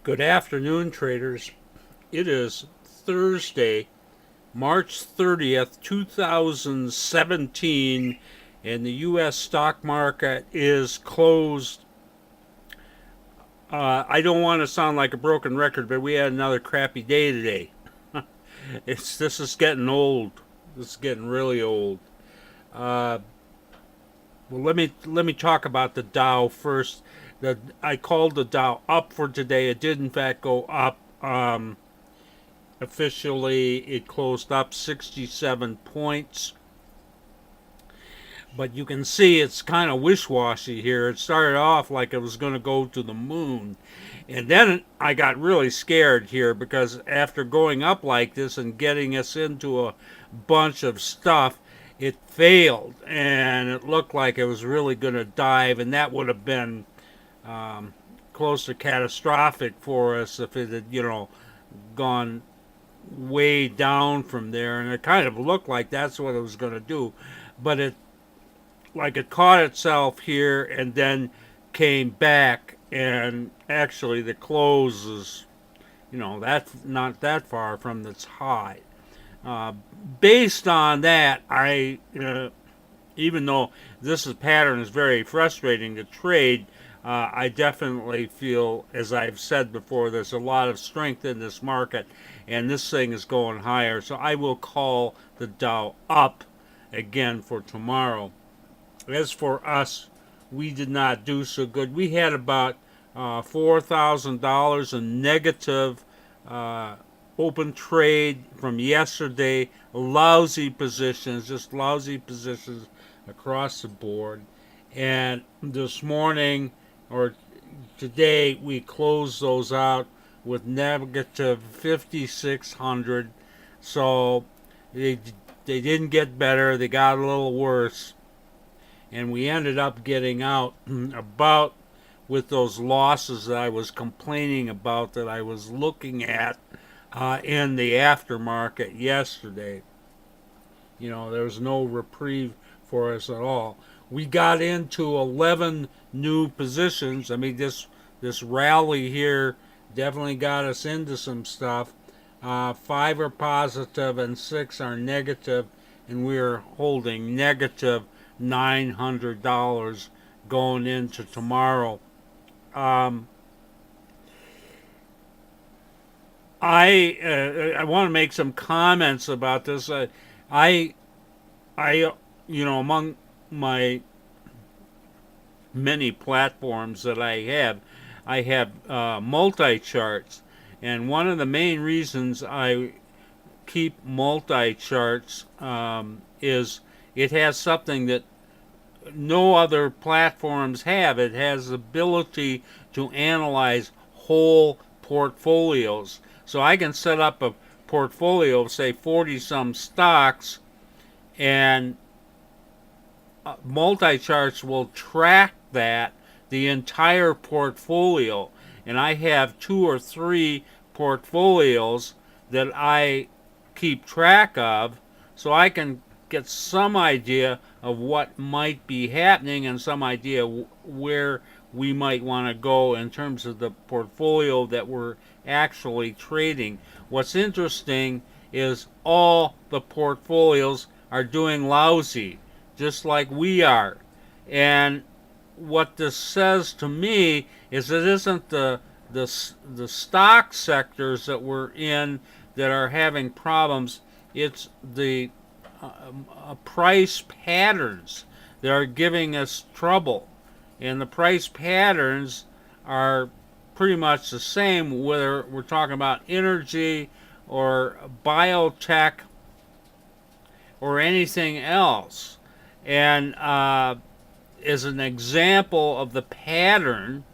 Good afternoon, traders. It is Thursday, March 30th, 2017, and the U.S. stock market is closed. I don't want to sound like a broken record, but we had another crappy day today. This is getting old. This is getting really old. Uh, well, let me talk about the Dow first. I called the Dow up for today. It did in fact go up. Officially, it closed up 67 points. But you can see it's kind of wish-washy here. It started off like it was going to go to the moon. And then I got really scared here because after going up like this and getting us into a bunch of stuff, it failed. And it looked like it was really going to dive. And that would have been close to catastrophic for us if it had, gone way down from there, and it kind of looked like that's what it was going to do, but it caught itself here and then came back, and actually the close is, that's not that far from its high. Uh, Based on that, even though pattern is very frustrating to trade, I definitely feel, as I've said before, there's a lot of strength in this market, and this thing is going higher. So I will call the Dow up again for tomorrow. As for us, we did not do so good. We had about $4,000 in negative uh, open trade from yesterday. Lousy positions, just lousy positions across the board. And this morning or today, we closed those out with negative 5,600. So they, they didn't get better, they got a little worse. And we ended up getting out about with those losses that I was complaining about, that I was looking at in the aftermarket yesterday. There was no reprieve for us at all. We got into 11 new positions. I mean, this rally here definitely got us into some stuff. Five are positive and six are negative, and we're holding negative $900 going into tomorrow. Um, I want to make some comments about this. I I among my many platforms that I have multi charts, and one of the main reasons I keep multi charts is it has something that no other platforms have. It has the ability to analyze whole portfolios. So I can set up a portfolio of, say, 40 some stocks, and multi charts will track that, the entire portfolio. And I have two or three portfolios that I keep track of, so I can get some idea of what might be happening and some idea where we might want to go in terms of the portfolio that we're actually trading. What's interesting is all the portfolios are doing lousy, just like we are. And what this says to me is it isn't the stock sectors that we're in that are having problems. It's the price patterns that are giving us trouble, and the price patterns are pretty much the same whether we're talking about energy or biotech or anything else. And as an example of the pattern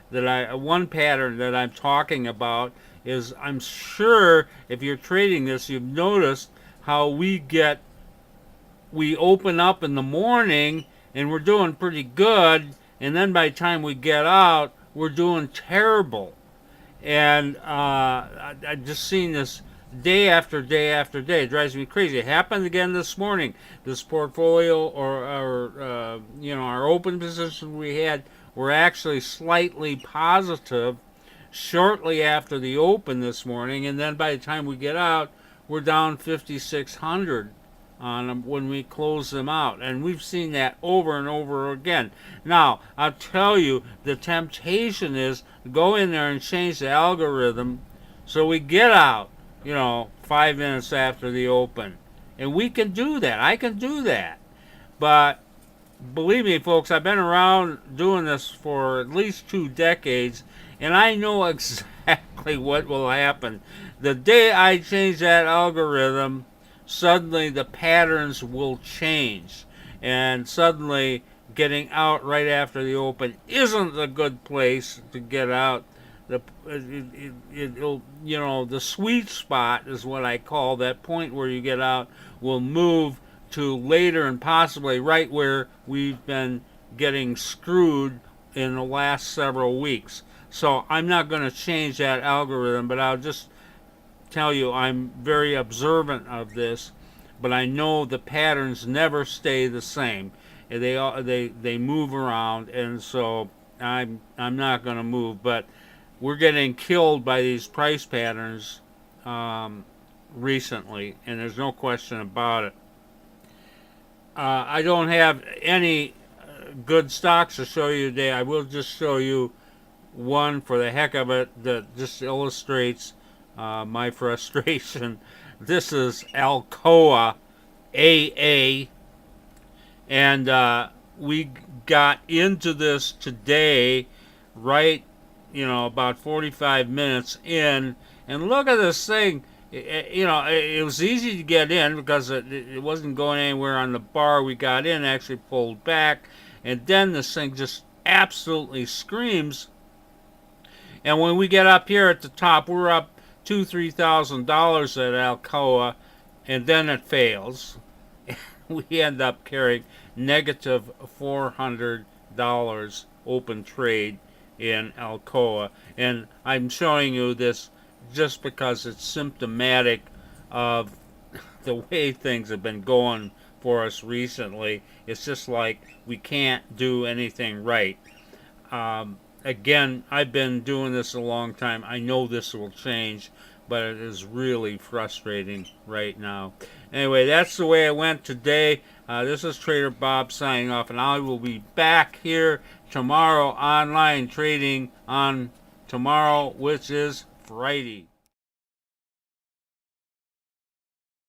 one pattern that I'm talking about is, I'm sure if you're trading this, you've noticed how we open up in the morning and we're doing pretty good, and then by the time we get out, we're doing terrible. And I've just seen this day after day after day. It drives me crazy. It happened again this morning. This portfolio, or our open positions we had, were actually slightly positive, shortly after the open this morning, and then by the time we get out, we're down 5,600 on them when we close them out. And we've seen that over and over again. Now, I'll tell you, the temptation is to go in there and change the algorithm so we get out, 5 minutes after the open. And we can do that. I can do that. But believe me, folks, I've been around doing this for at least 2 decades, and I know exactly what will happen. The day I change that algorithm, suddenly the patterns will change, and suddenly getting out right after the open isn't a good place to get out. It'll, the sweet spot is what I call that point where you get out will move to later and possibly right where we've been getting screwed in the last several weeks. So I'm not going to change that algorithm, but I'll just tell you I'm very observant of this, but I know the patterns never stay the same. They move around, and so I'm not going to move. But we're getting killed by these price patterns recently, and there's no question about it. I don't have any good stocks to show you today. I will just show you one for the heck of it that just illustrates my frustration. This is Alcoa AA, and we got into this today right, about 45 minutes in, and look at this thing. It was easy to get in because it wasn't going anywhere on the bar. We got in, actually pulled back, and then this thing just absolutely screams. And when we get up here at the top, we're up $2,000-$3,000 at Alcoa, and then it fails. We end up carrying negative $400 open trade in Alcoa, and I'm showing you this just because it's symptomatic of the way things have been going for us recently. It's just like we can't do anything right. Again, I've been doing this a long time. I know this will change, but it is really frustrating right now. Anyway, that's the way it went today. This is Trader Bob signing off, and I will be back here tomorrow online trading on tomorrow, which is Friday.